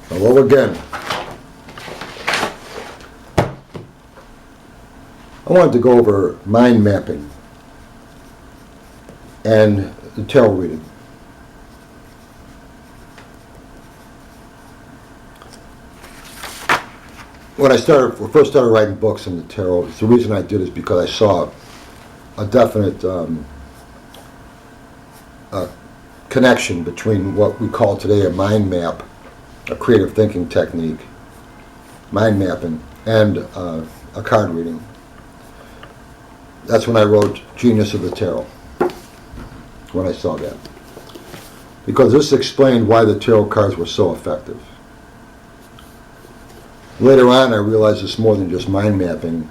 Hello again. I wanted to go over mind mapping and the tarot reading. When I first started writing books in the tarot, the reason I did is because I saw a definite connection between what we call today a mind map, a creative thinking technique, mind mapping, and a card reading. That's when I wrote Genius of the Tarot, when I saw that. Because this explained why the tarot cards were so effective. Later on, I realized it's more than just mind mapping.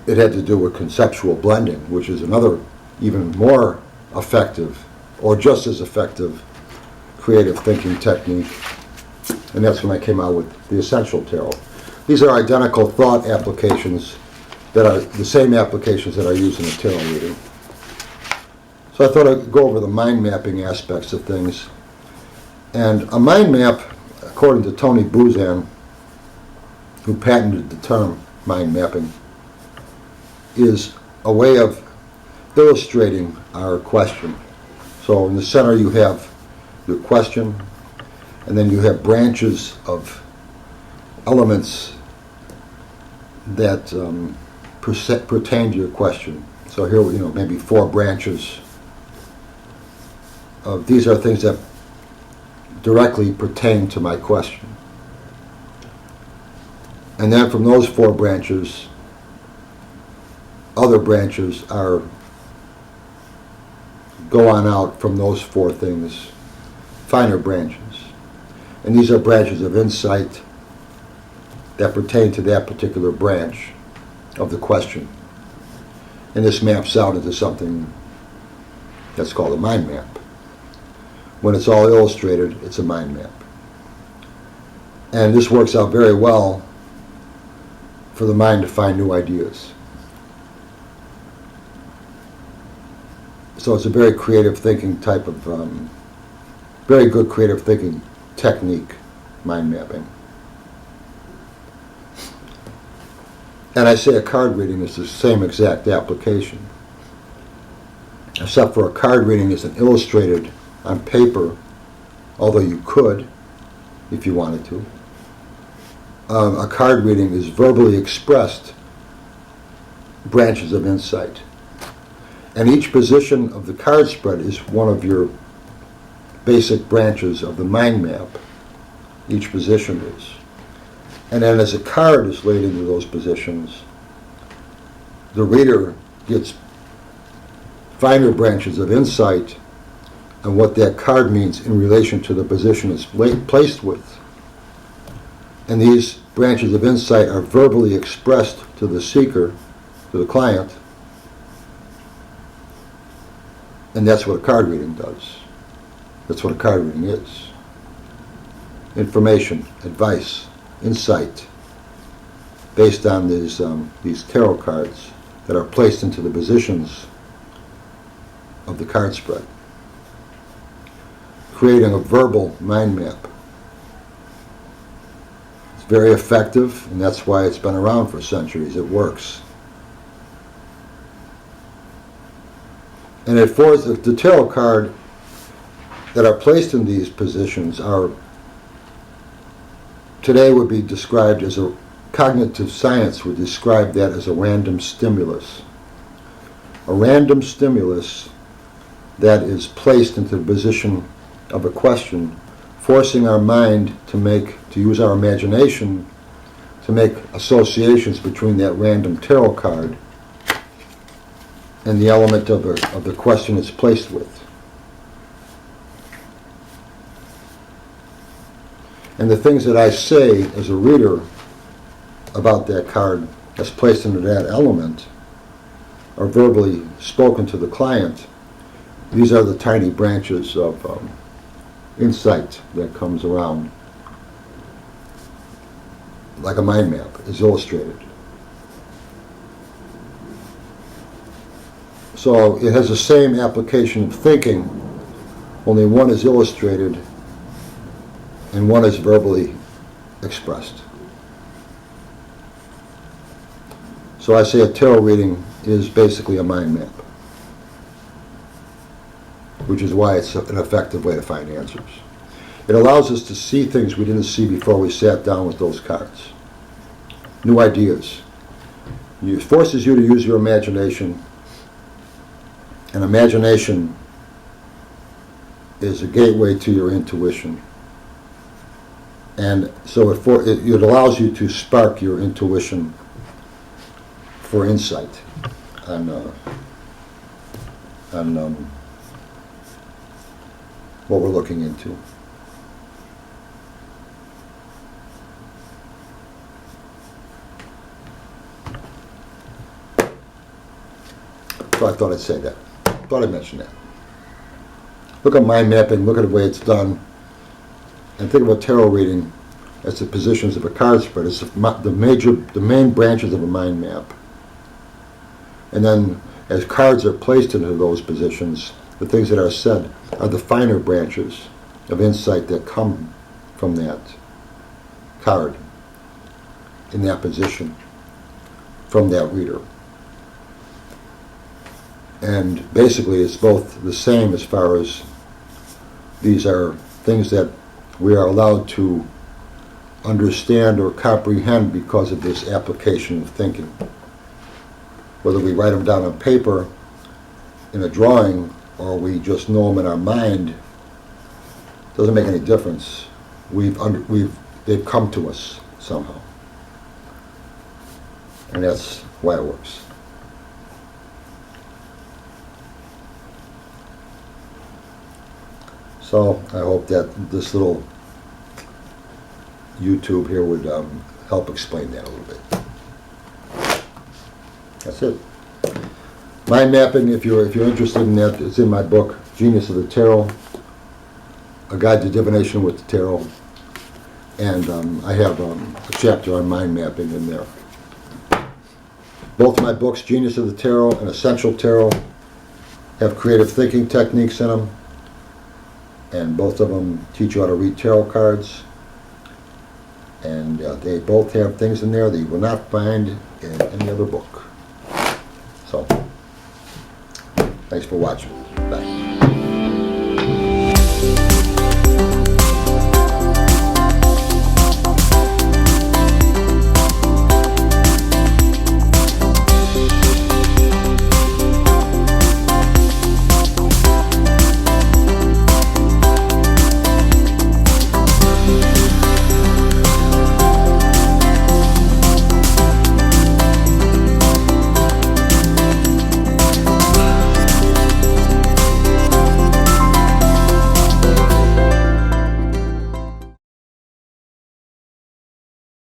It had to do with conceptual blending, which is another even more effective, or just as effective, creative thinking technique. And that's when I came out with the Essential Tarot. These are identical thought applications that are the same applications that are used in a tarot reading. So I thought I'd go over the mind mapping aspects of things. And a mind map, according to Tony Buzan, who patented the term mind mapping, is a way of illustrating our question. So in the center you have your question, and then you have branches of elements that pertain to your question. So here, maybe 4 branches of these are things that directly pertain to my question. And then from those 4 branches, other branches go on out from those 4 things, finer branches. And these are branches of insight that pertain to that particular branch of the question. And this maps out into something that's called a mind map. When it's all illustrated, it's a mind map. And this works out very well for the mind to find new ideas. So it's a very creative thinking type of, very good creative thinking technique, mind mapping. And I say a card reading is the same exact application, except for a card reading isn't illustrated on paper, although you could if you wanted to. A card reading is verbally expressed branches of insight. And each position of the card spread is one of your basic branches of the mind map. Each position is. And then as a card is laid into those positions, the reader gets finer branches of insight on what that card means in relation to the position it's placed with. And these branches of insight are verbally expressed to the seeker, to the client, and that's what a card reading does. That's what a card reading is. Information, advice, insight, based on these tarot cards that are placed into the positions of the card spread, creating a verbal mind map. It's very effective, and that's why it's been around for centuries. It works. And it forces the tarot card that are placed in these positions are today would be described as a cognitive science would describe that as a random stimulus. A random stimulus that is placed into the position of a question, forcing our mind to use our imagination to make associations between that random tarot card and the element of the question it's placed with. And the things that I say as a reader about that card that's placed into that element are verbally spoken to the client. These are the tiny branches of insight that comes around, like a mind map is illustrated. So it has the same application of thinking, only one is illustrated and one is verbally expressed. So I say a tarot reading is basically a mind map, which is why it's an effective way to find answers. It allows us to see things we didn't see before we sat down with those cards. New ideas. It forces you to use your imagination, and imagination is a gateway to your intuition. And so it allows you to spark your intuition for insight on what we're looking into. So I thought I'd say that. Thought I'd mention that. Look at mind mapping, look at the way it's done, and think about tarot reading as the positions of a card spread, as the main branches of a mind map. And then as cards are placed into those positions, the things that are said are the finer branches of insight that come from that card in that position from that reader. And basically it's both the same as far as these are things that we are allowed to understand or comprehend because of this application of thinking. Whether we write them down on paper in a drawing or we just know them in our mind, doesn't make any difference. They've come to us somehow. And that's why it works. So I hope that this little YouTube here would help explain that a little bit. That's it. Mind mapping, if you're interested in that, it's in my book, Genius of the Tarot, A Guide to Divination with the Tarot. And I have a chapter on mind mapping in there. Both my books, Genius of the Tarot and Essential Tarot, have creative thinking techniques in them. And both of them teach you how to read tarot cards. And they both have things in there that you will not find in any other book. So, thanks for watching. Bye.